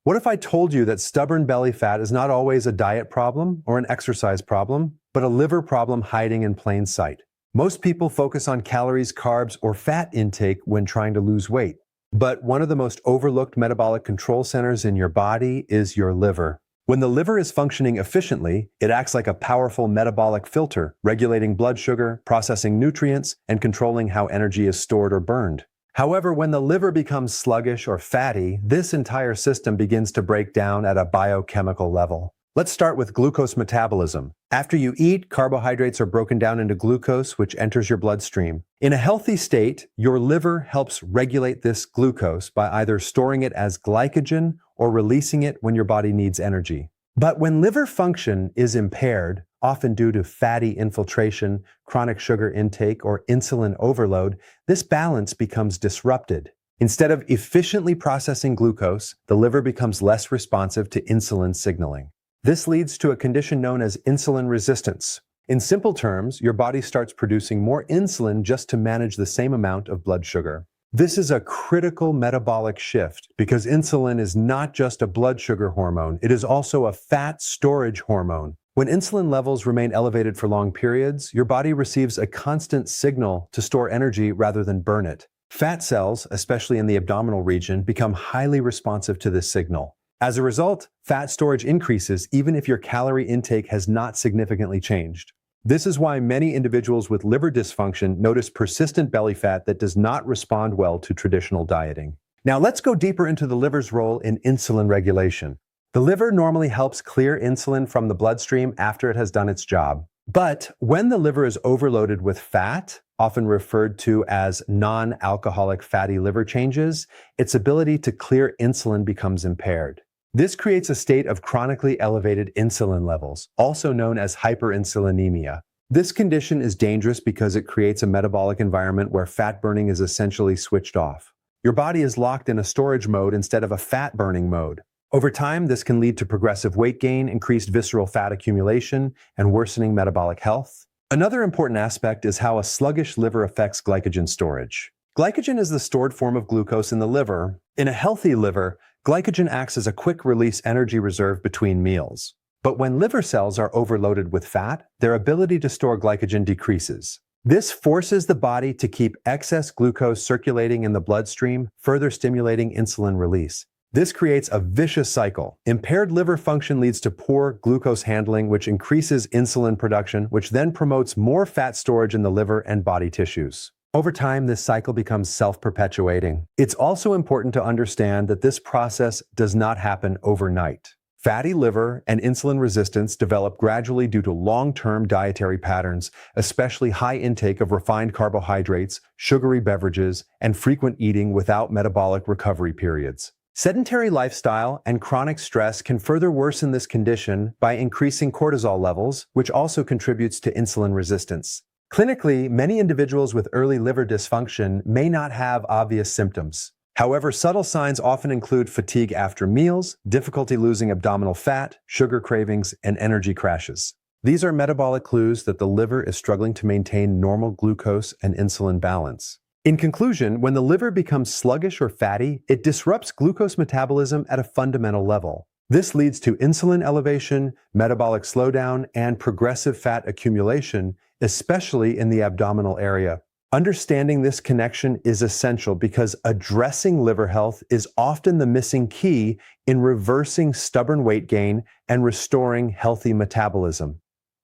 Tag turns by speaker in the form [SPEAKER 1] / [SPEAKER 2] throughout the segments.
[SPEAKER 1] What if I told you that stubborn belly fat is not always a diet problem or an exercise problem, but a liver problem hiding in plain sight? Most people focus on calories, carbs, or fat intake when trying to lose weight. But one of the most overlooked metabolic control centers in your body is your liver. When the liver is functioning efficiently, it acts like a powerful metabolic filter, regulating blood sugar, processing nutrients, and controlling how energy is stored or burned. However, when the liver becomes sluggish or fatty, this entire system begins to break down at a biochemical level. Let's start with glucose metabolism. After you eat, carbohydrates are broken down into glucose, which enters your bloodstream. In a healthy state, your liver helps regulate this glucose by either storing it as glycogen or releasing it when your body needs energy. But when liver function is impaired, often due to fatty infiltration, chronic sugar intake, or insulin overload, this balance becomes disrupted. Instead of efficiently processing glucose, the liver becomes less responsive to insulin signaling. This leads to a condition known as insulin resistance. In simple terms, your body starts producing more insulin just to manage the same amount of blood sugar. This is a critical metabolic shift because insulin is not just a blood sugar hormone, it is also a fat storage hormone. When insulin levels remain elevated for long periods, your body receives a constant signal to store energy rather than burn it. Fat cells, especially in the abdominal region, become highly responsive to this signal. As a result, fat storage increases even if your calorie intake has not significantly changed. This is why many individuals with liver dysfunction notice persistent belly fat that does not respond well to traditional dieting. Now let's go deeper into the liver's role in insulin regulation. The liver normally helps clear insulin from the bloodstream after it has done its job. But when the liver is overloaded with fat, often referred to as non-alcoholic fatty liver changes, its ability to clear insulin becomes impaired. This creates a state of chronically elevated insulin levels, also known as hyperinsulinemia. This condition is dangerous because it creates a metabolic environment where fat burning is essentially switched off. Your body is locked in a storage mode instead of a fat burning mode. Over time, this can lead to progressive weight gain, increased visceral fat accumulation, and worsening metabolic health. Another important aspect is how a sluggish liver affects glycogen storage. Glycogen is the stored form of glucose in the liver. In a healthy liver, glycogen acts as a quick-release energy reserve between meals. But when liver cells are overloaded with fat, their ability to store glycogen decreases. This forces the body to keep excess glucose circulating in the bloodstream, further stimulating insulin release. This creates a vicious cycle. Impaired liver function leads to poor glucose handling, which increases insulin production, which then promotes more fat storage in the liver and body tissues. Over time, this cycle becomes self-perpetuating. It's also important to understand that this process does not happen overnight. Fatty liver and insulin resistance develop gradually due to long-term dietary patterns, especially high intake of refined carbohydrates, sugary beverages, and frequent eating without metabolic recovery periods. Sedentary lifestyle and chronic stress can further worsen this condition by increasing cortisol levels, which also contributes to insulin resistance. Clinically, many individuals with early liver dysfunction may not have obvious symptoms. However, subtle signs often include fatigue after meals, difficulty losing abdominal fat, sugar cravings, and energy crashes. These are metabolic clues that the liver is struggling to maintain normal glucose and insulin balance. In conclusion, when the liver becomes sluggish or fatty, it disrupts glucose metabolism at a fundamental level. This leads to insulin elevation, metabolic slowdown, and progressive fat accumulation, especially in the abdominal area. Understanding this connection is essential because addressing liver health is often the missing key in reversing stubborn weight gain and restoring healthy metabolism.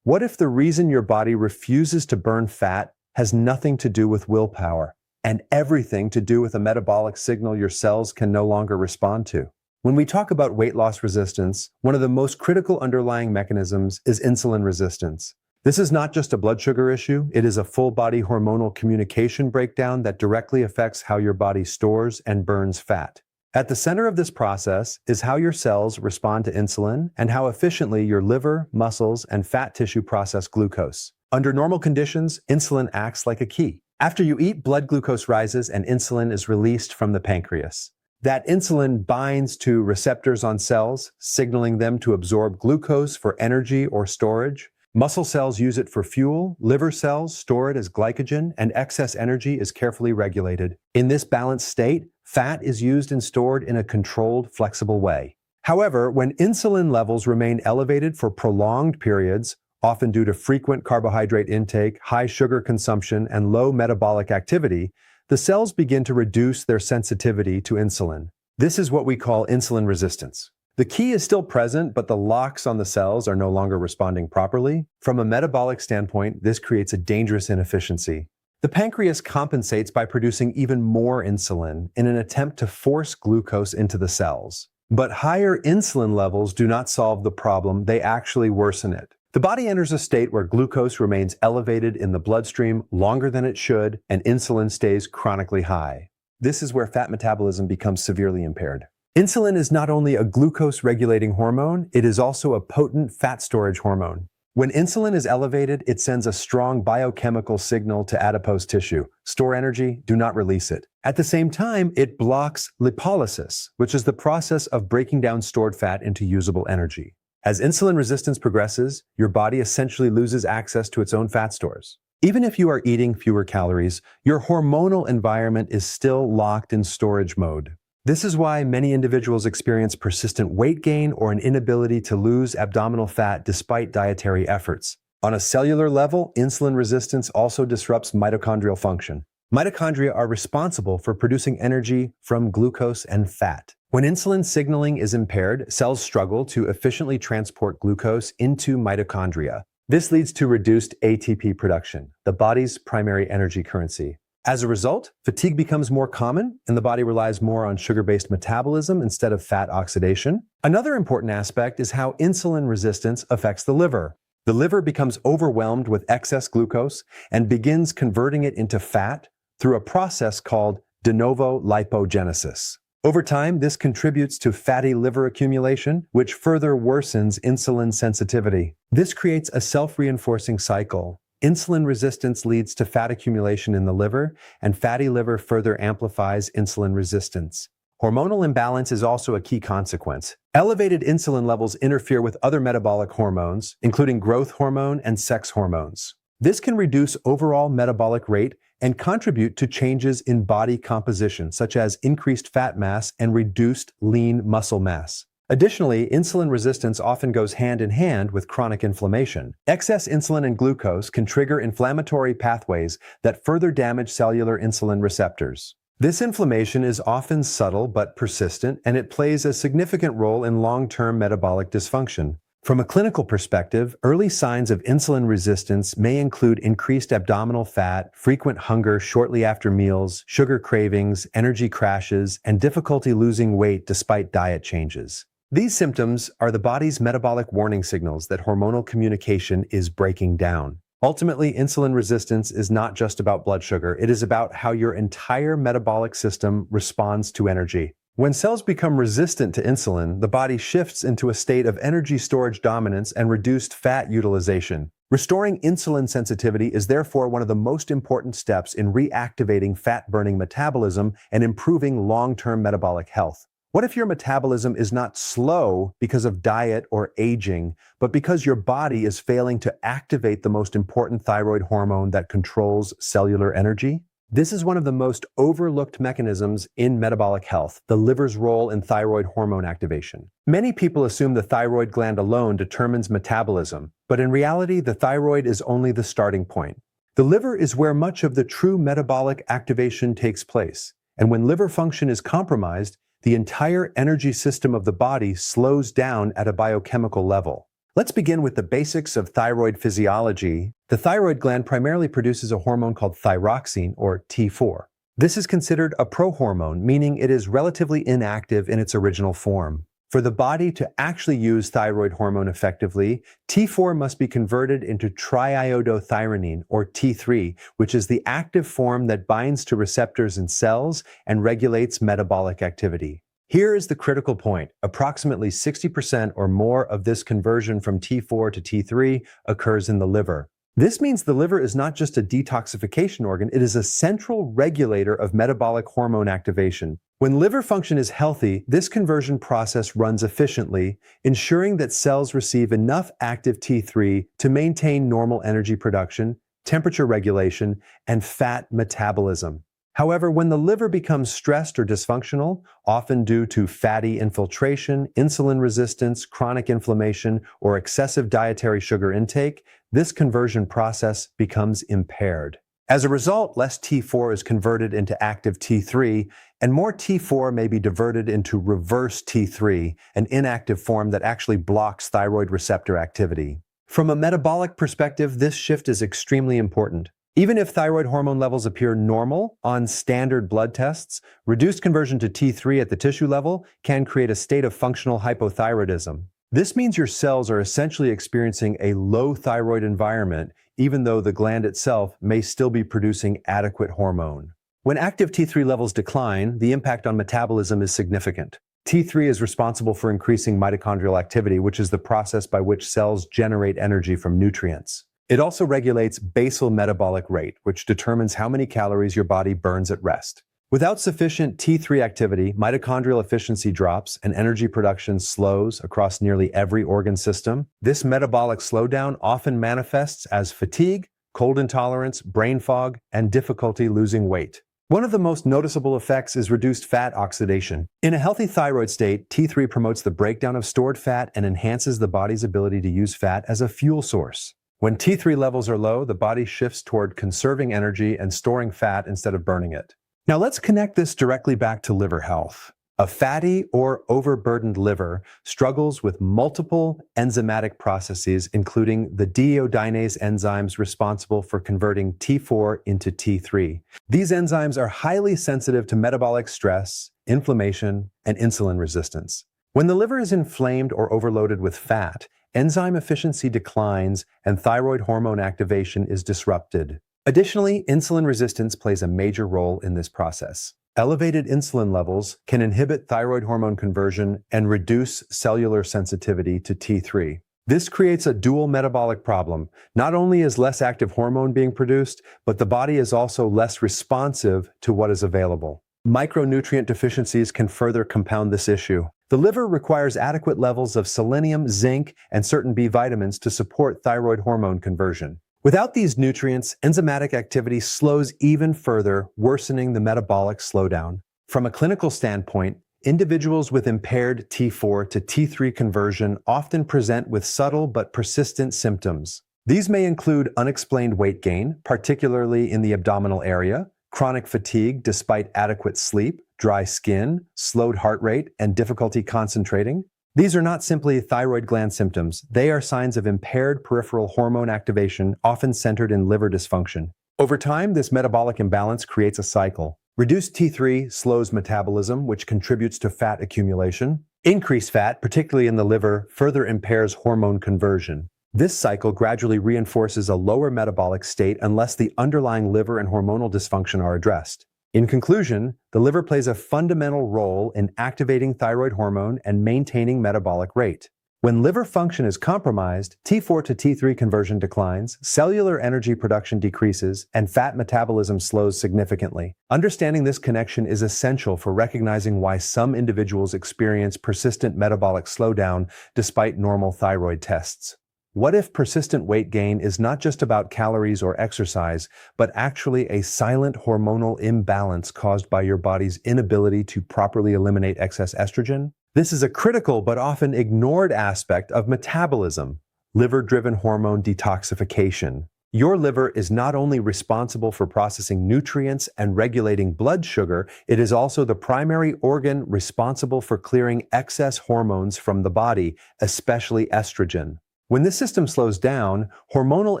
[SPEAKER 1] What if the reason your body refuses to burn fat has nothing to do with willpower and everything to do with a metabolic signal your cells can no longer respond to? When we talk about weight loss resistance, one of the most critical underlying mechanisms is insulin resistance. This is not just a blood sugar issue, it is a full-body hormonal communication breakdown that directly affects how your body stores and burns fat. At the center of this process is how your cells respond to insulin and how efficiently your liver, muscles, and fat tissue process glucose. Under normal conditions, insulin acts like a key. After you eat, blood glucose rises and insulin is released from the pancreas. That insulin binds to receptors on cells, signaling them to absorb glucose for energy or storage. Muscle cells use it for fuel, liver cells store it as glycogen, and excess energy is carefully regulated. In this balanced state, fat is used and stored in a controlled, flexible way. However, when insulin levels remain elevated for prolonged periods, often due to frequent carbohydrate intake, high sugar consumption, and low metabolic activity, the cells begin to reduce their sensitivity to insulin. This is what we call insulin resistance. The key is still present, but the locks on the cells are no longer responding properly. From a metabolic standpoint, this creates a dangerous inefficiency. The pancreas compensates by producing even more insulin in an attempt to force glucose into the cells. But higher insulin levels do not solve the problem, they actually worsen it. The body enters a state where glucose remains elevated in the bloodstream longer than it should, and insulin stays chronically high. This is where fat metabolism becomes severely impaired. Insulin is not only a glucose-regulating hormone, it is also a potent fat storage hormone. When insulin is elevated, it sends a strong biochemical signal to adipose tissue. Store energy, do not release it. At the same time, it blocks lipolysis, which is the process of breaking down stored fat into usable energy. As insulin resistance progresses, your body essentially loses access to its own fat stores. Even if you are eating fewer calories, your hormonal environment is still locked in storage mode. This is why many individuals experience persistent weight gain or an inability to lose abdominal fat despite dietary efforts. On a cellular level, insulin resistance also disrupts mitochondrial function. Mitochondria are responsible for producing energy from glucose and fat. When insulin signaling is impaired, cells struggle to efficiently transport glucose into mitochondria. This leads to reduced ATP production, the body's primary energy currency. As a result, fatigue becomes more common, and the body relies more on sugar-based metabolism instead of fat oxidation. Another important aspect is how insulin resistance affects the liver. The liver becomes overwhelmed with excess glucose and begins converting it into fat through a process called de novo lipogenesis. Over time, this contributes to fatty liver accumulation, which further worsens insulin sensitivity. This creates a self-reinforcing cycle. Insulin resistance leads to fat accumulation in the liver, and fatty liver further amplifies insulin resistance. Hormonal imbalance is also a key consequence. Elevated insulin levels interfere with other metabolic hormones, including growth hormone and sex hormones. This can reduce overall metabolic rate and contribute to changes in body composition, such as increased fat mass and reduced lean muscle mass. Additionally, insulin resistance often goes hand in hand with chronic inflammation. Excess insulin and glucose can trigger inflammatory pathways that further damage cellular insulin receptors. This inflammation is often subtle but persistent, and it plays a significant role in long-term metabolic dysfunction. From a clinical perspective, early signs of insulin resistance may include increased abdominal fat, frequent hunger shortly after meals, sugar cravings, energy crashes, and difficulty losing weight despite diet changes. These symptoms are the body's metabolic warning signals that hormonal communication is breaking down. Ultimately, insulin resistance is not just about blood sugar. It is about how your entire metabolic system responds to energy. When cells become resistant to insulin, the body shifts into a state of energy storage dominance and reduced fat utilization. Restoring insulin sensitivity is therefore one of the most important steps in reactivating fat-burning metabolism and improving long-term metabolic health. What if your metabolism is not slow because of diet or aging, but because your body is failing to activate the most important thyroid hormone that controls cellular energy? This is one of the most overlooked mechanisms in metabolic health, the liver's role in thyroid hormone activation. Many people assume the thyroid gland alone determines metabolism, but in reality, the thyroid is only the starting point. The liver is where much of the true metabolic activation takes place, and when liver function is compromised, the entire energy system of the body slows down at a biochemical level. Let's begin with the basics of thyroid physiology. The thyroid gland primarily produces a hormone called thyroxine, or T4. This is considered a prohormone, meaning it is relatively inactive in its original form. For the body to actually use thyroid hormone effectively, T4 must be converted into triiodothyronine, or T3, which is the active form that binds to receptors in cells and regulates metabolic activity. Here is the critical point. Approximately 60% or more of this conversion from T4 to T3 occurs in the liver. This means the liver is not just a detoxification organ, it is a central regulator of metabolic hormone activation. When liver function is healthy, this conversion process runs efficiently, ensuring that cells receive enough active T3 to maintain normal energy production, temperature regulation, and fat metabolism. However, when the liver becomes stressed or dysfunctional, often due to fatty infiltration, insulin resistance, chronic inflammation, or excessive dietary sugar intake, this conversion process becomes impaired. As a result, less T4 is converted into active T3, and more T4 may be diverted into reverse T3, an inactive form that actually blocks thyroid receptor activity. From a metabolic perspective, this shift is extremely important. Even if thyroid hormone levels appear normal on standard blood tests, reduced conversion to T3 at the tissue level can create a state of functional hypothyroidism. This means your cells are essentially experiencing a low thyroid environment, even though the gland itself may still be producing adequate hormone. When active T3 levels decline, the impact on metabolism is significant. T3 is responsible for increasing mitochondrial activity, which is the process by which cells generate energy from nutrients. It also regulates basal metabolic rate, which determines how many calories your body burns at rest. Without sufficient T3 activity, mitochondrial efficiency drops and energy production slows across nearly every organ system. This metabolic slowdown often manifests as fatigue, cold intolerance, brain fog, and difficulty losing weight. One of the most noticeable effects is reduced fat oxidation. In a healthy thyroid state, T3 promotes the breakdown of stored fat and enhances the body's ability to use fat as a fuel source. When T3 levels are low, the body shifts toward conserving energy and storing fat instead of burning it. Now let's connect this directly back to liver health. A fatty or overburdened liver struggles with multiple enzymatic processes, including the deiodinase enzymes responsible for converting T4 into T3. These enzymes are highly sensitive to metabolic stress, inflammation, and insulin resistance. When the liver is inflamed or overloaded with fat, enzyme efficiency declines and thyroid hormone activation is disrupted. Additionally, insulin resistance plays a major role in this process. Elevated insulin levels can inhibit thyroid hormone conversion and reduce cellular sensitivity to T3. This creates a dual metabolic problem. Not only is less active hormone being produced, but the body is also less responsive to what is available. Micronutrient deficiencies can further compound this issue. The liver requires adequate levels of selenium, zinc, and certain B vitamins to support thyroid hormone conversion. Without these nutrients, enzymatic activity slows even further, worsening the metabolic slowdown. From a clinical standpoint, individuals with impaired T4 to T3 conversion often present with subtle but persistent symptoms. These may include unexplained weight gain, particularly in the abdominal area, chronic fatigue despite adequate sleep, dry skin, slowed heart rate, and difficulty concentrating. These are not simply thyroid gland symptoms. They are signs of impaired peripheral hormone activation, often centered in liver dysfunction. Over time, this metabolic imbalance creates a cycle. Reduced T3 slows metabolism, which contributes to fat accumulation. Increased fat, particularly in the liver, further impairs hormone conversion. This cycle gradually reinforces a lower metabolic state unless the underlying liver and hormonal dysfunction are addressed. In conclusion, the liver plays a fundamental role in activating thyroid hormone and maintaining metabolic rate. When liver function is compromised, T4 to T3 conversion declines, cellular energy production decreases, and fat metabolism slows significantly. Understanding this connection is essential for recognizing why some individuals experience persistent metabolic slowdown despite normal thyroid tests. What if persistent weight gain is not just about calories or exercise, but actually a silent hormonal imbalance caused by your body's inability to properly eliminate excess estrogen? This is a critical but often ignored aspect of metabolism, liver-driven hormone detoxification. Your liver is not only responsible for processing nutrients and regulating blood sugar, it is also the primary organ responsible for clearing excess hormones from the body, especially estrogen. When this system slows down, hormonal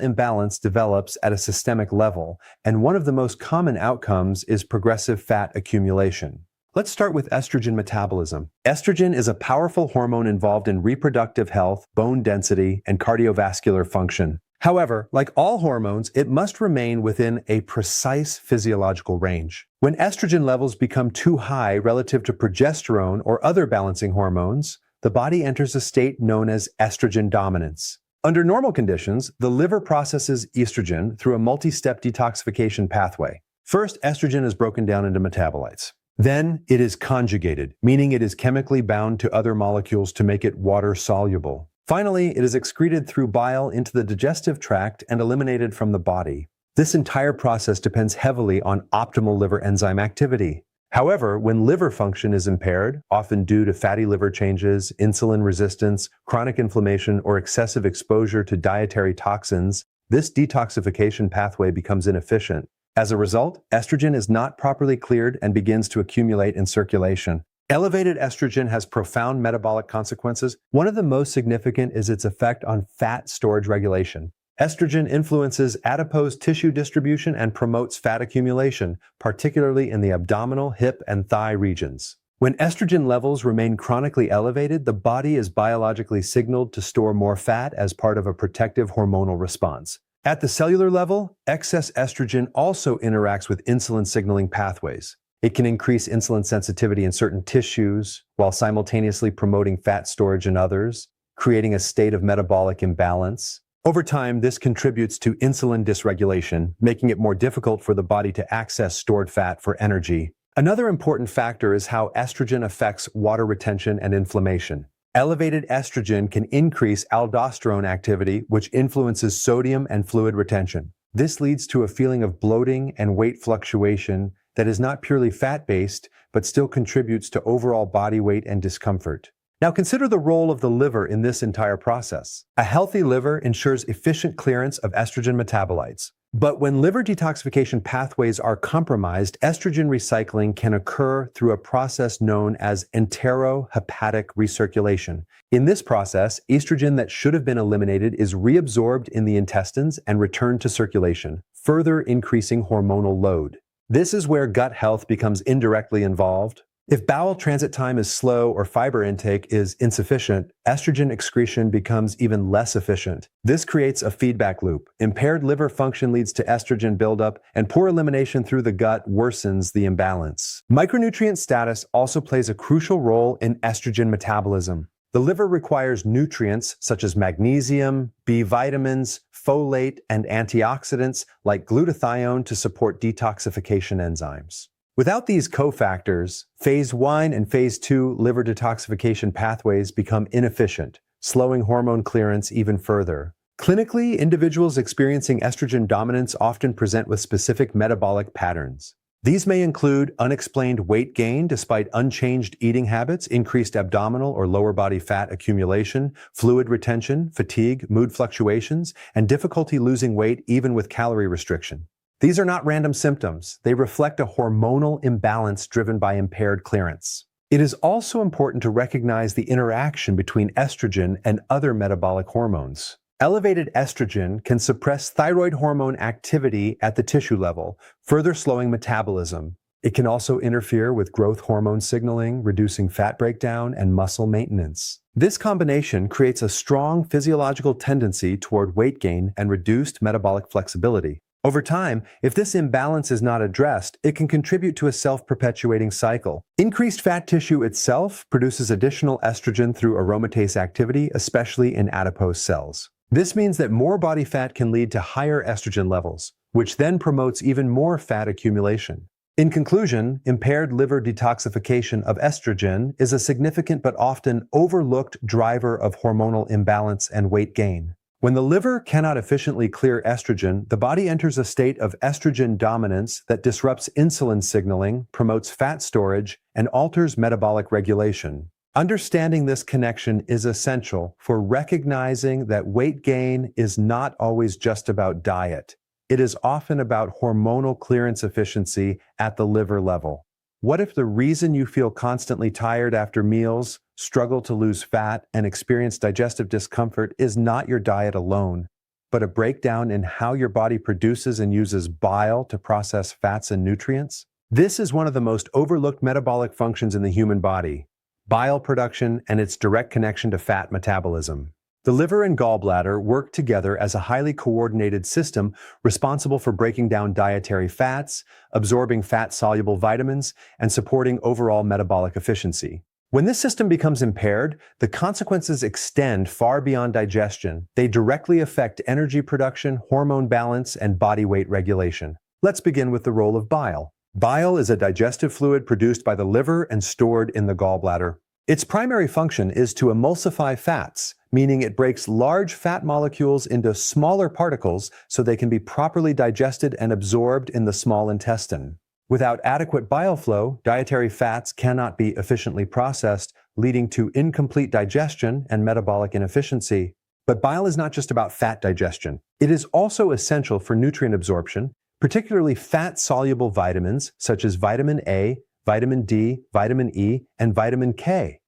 [SPEAKER 1] imbalance develops at a systemic level, and one of the most common outcomes is progressive fat accumulation. Let's start with estrogen metabolism. Estrogen is a powerful hormone involved in reproductive health, bone density, and cardiovascular function. However, like all hormones, it must remain within a precise physiological range. When estrogen levels become too high relative to progesterone or other balancing hormones, the body enters a state known as estrogen dominance. Under normal conditions, the liver processes estrogen through a multi-step detoxification pathway. First, estrogen is broken down into metabolites. Then, it is conjugated, meaning it is chemically bound to other molecules to make it water-soluble. Finally, it is excreted through bile into the digestive tract and eliminated from the body. This entire process depends heavily on optimal liver enzyme activity. However, when liver function is impaired, often due to fatty liver changes, insulin resistance, chronic inflammation, or excessive exposure to dietary toxins, this detoxification pathway becomes inefficient. As a result, estrogen is not properly cleared and begins to accumulate in circulation. Elevated estrogen has profound metabolic consequences. One of the most significant is its effect on fat storage regulation. Estrogen influences adipose tissue distribution and promotes fat accumulation, particularly in the abdominal, hip, and thigh regions. When estrogen levels remain chronically elevated, the body is biologically signaled to store more fat as part of a protective hormonal response. At the cellular level, excess estrogen also interacts with insulin signaling pathways. It can increase insulin sensitivity in certain tissues, while simultaneously promoting fat storage in others, creating a state of metabolic imbalance. Over time, this contributes to insulin dysregulation, making it more difficult for the body to access stored fat for energy. Another important factor is how estrogen affects water retention and inflammation. Elevated estrogen can increase aldosterone activity, which influences sodium and fluid retention. This leads to a feeling of bloating and weight fluctuation that is not purely fat-based, but still contributes to overall body weight and discomfort. Now consider the role of the liver in this entire process. A healthy liver ensures efficient clearance of estrogen metabolites. But when liver detoxification pathways are compromised, estrogen recycling can occur through a process known as enterohepatic recirculation. In this process, estrogen that should have been eliminated is reabsorbed in the intestines and returned to circulation, further increasing hormonal load. This is where gut health becomes indirectly involved. If bowel transit time is slow or fiber intake is insufficient, estrogen excretion becomes even less efficient. This creates a feedback loop. Impaired liver function leads to estrogen buildup, and poor elimination through the gut worsens the imbalance. Micronutrient status also plays a crucial role in estrogen metabolism. The liver requires nutrients such as magnesium, B vitamins, folate, and antioxidants like glutathione to support detoxification enzymes. Without these cofactors, phase 1 and phase 2 liver detoxification pathways become inefficient, slowing hormone clearance even further. Clinically, individuals experiencing estrogen dominance often present with specific metabolic patterns. These may include unexplained weight gain despite unchanged eating habits, increased abdominal or lower body fat accumulation, fluid retention, fatigue, mood fluctuations, and difficulty losing weight even with calorie restriction. These are not random symptoms. They reflect a hormonal imbalance driven by impaired clearance. It is also important to recognize the interaction between estrogen and other metabolic hormones. Elevated estrogen can suppress thyroid hormone activity at the tissue level, further slowing metabolism. It can also interfere with growth hormone signaling, reducing fat breakdown and muscle maintenance. This combination creates a strong physiological tendency toward weight gain and reduced metabolic flexibility. Over time, if this imbalance is not addressed, it can contribute to a self-perpetuating cycle. Increased fat tissue itself produces additional estrogen through aromatase activity, especially in adipose cells. This means that more body fat can lead to higher estrogen levels, which then promotes even more fat accumulation. In conclusion, impaired liver detoxification of estrogen is a significant but often overlooked driver of hormonal imbalance and weight gain. When the liver cannot efficiently clear estrogen, the body enters a state of estrogen dominance that disrupts insulin signaling, promotes fat storage, and alters metabolic regulation. Understanding this connection is essential for recognizing that weight gain is not always just about diet. It is often about hormonal clearance efficiency at the liver level. What if the reason you feel constantly tired after meals, struggle to lose fat, and experience digestive discomfort is not your diet alone, but a breakdown in how your body produces and uses bile to process fats and nutrients? This is one of the most overlooked metabolic functions in the human body: bile production and its direct connection to fat metabolism. The liver and gallbladder work together as a highly coordinated system responsible for breaking down dietary fats, absorbing fat-soluble vitamins, and supporting overall metabolic efficiency. When this system becomes impaired, the consequences extend far beyond digestion. They directly affect energy production, hormone balance, and body weight regulation. Let's begin with the role of bile. Bile is a digestive fluid produced by the liver and stored in the gallbladder. Its primary function is to emulsify fats, meaning it breaks large fat molecules into smaller particles so they can be properly digested and absorbed in the small intestine. Without adequate bile flow, dietary fats cannot be efficiently processed, leading to incomplete digestion and metabolic inefficiency. But bile is not just about fat digestion. It is also essential for nutrient absorption, particularly fat-soluble vitamins such as vitamin A, vitamin D, vitamin E, and vitamin K.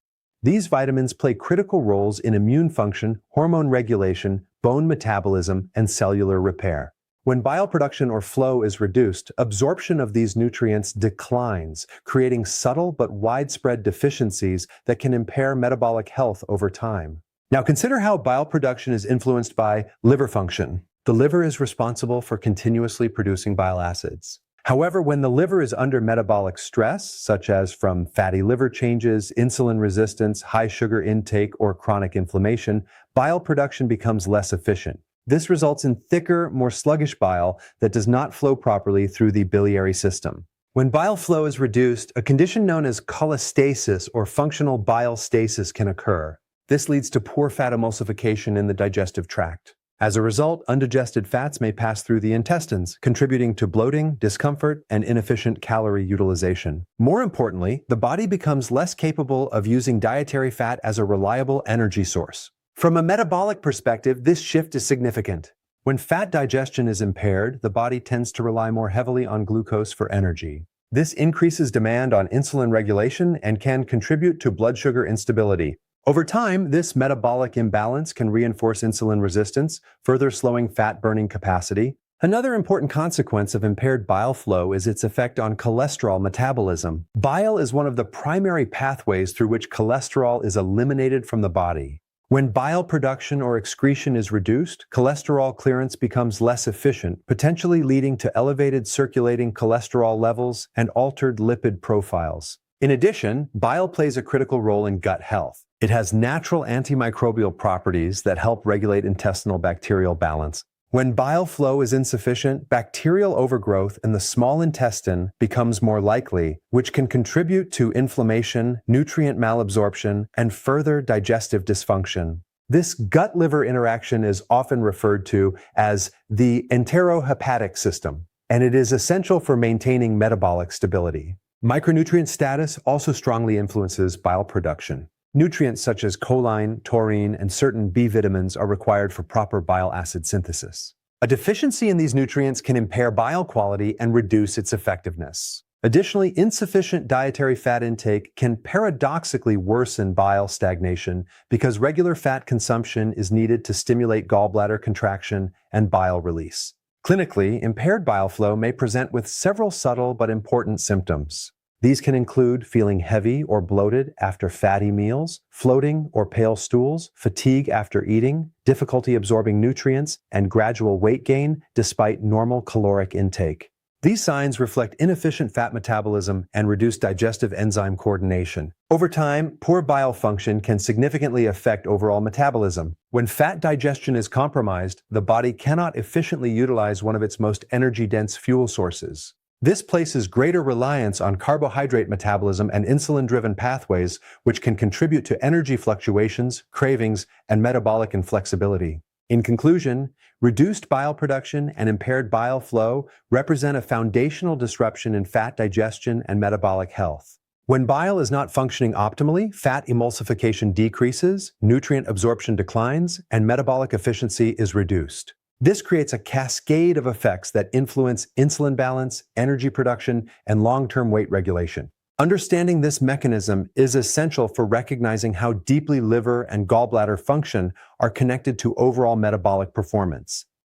[SPEAKER 1] These vitamins play critical roles in immune function, hormone regulation, bone metabolism, and cellular repair. When bile production or flow is reduced, absorption of these nutrients declines, creating subtle but widespread deficiencies that can impair metabolic health over time. Now consider how bile production is influenced by liver function. The liver is responsible for continuously producing bile acids. However, when the liver is under metabolic stress, such as from fatty liver changes, insulin resistance, high sugar intake, or chronic inflammation, bile production becomes less efficient. This results in thicker, more sluggish bile that does not flow properly through the biliary system. When bile flow is reduced, a condition known as cholestasis or functional bile stasis can occur. This leads to poor fat emulsification in the digestive tract. As a result, undigested fats may pass through the intestines, contributing to bloating, discomfort, and inefficient calorie utilization. More importantly, the body becomes less capable of using dietary fat as a reliable energy source. From a metabolic perspective, this shift is significant. When fat digestion is impaired, the body tends to rely more heavily on glucose for energy. This increases demand on insulin regulation and can contribute to blood sugar instability. Over time, this metabolic imbalance can reinforce insulin resistance, further slowing fat-burning capacity. Another important consequence of impaired bile flow is its effect on cholesterol metabolism. Bile is one of the primary pathways through which cholesterol is eliminated from the body. When bile production or excretion is reduced, cholesterol clearance becomes less efficient, potentially leading to elevated circulating cholesterol levels and altered lipid profiles. In addition, bile plays a critical role in gut health. It has natural antimicrobial properties that help regulate intestinal bacterial balance. When bile flow is insufficient, bacterial overgrowth in the small intestine becomes more likely, which can contribute to inflammation, nutrient malabsorption, and further digestive dysfunction. This gut-liver interaction is often referred to as the enterohepatic system, and it is essential for maintaining metabolic stability. Micronutrient status also strongly influences bile production. Nutrients such as choline, taurine, and certain B vitamins are required for proper bile acid synthesis. A deficiency in these nutrients can impair bile quality and reduce its effectiveness. Additionally, insufficient dietary fat intake can paradoxically worsen bile stagnation because regular fat consumption is needed to stimulate gallbladder contraction and bile release. Clinically, impaired bile flow may present with several subtle but important symptoms. These can include feeling heavy or bloated after fatty meals, floating or pale stools, fatigue after eating, difficulty absorbing nutrients, and gradual weight gain despite normal caloric intake. These signs reflect inefficient fat metabolism and reduced digestive enzyme coordination. Over time, poor bile function can significantly affect overall metabolism. When fat digestion is compromised, the body cannot efficiently utilize one of its most energy-dense fuel sources. This places greater reliance on carbohydrate metabolism and insulin-driven pathways, which can contribute to energy fluctuations, cravings, and metabolic inflexibility. In conclusion, reduced bile production and impaired bile flow represent a foundational disruption in fat digestion and metabolic health. When bile is not functioning optimally, fat emulsification decreases, nutrient absorption declines, and metabolic efficiency is reduced. This creates a cascade of effects that influence insulin balance, energy production, and long-term weight regulation. Understanding this mechanism is essential for recognizing how deeply liver and gallbladder function are connected to overall metabolic performance.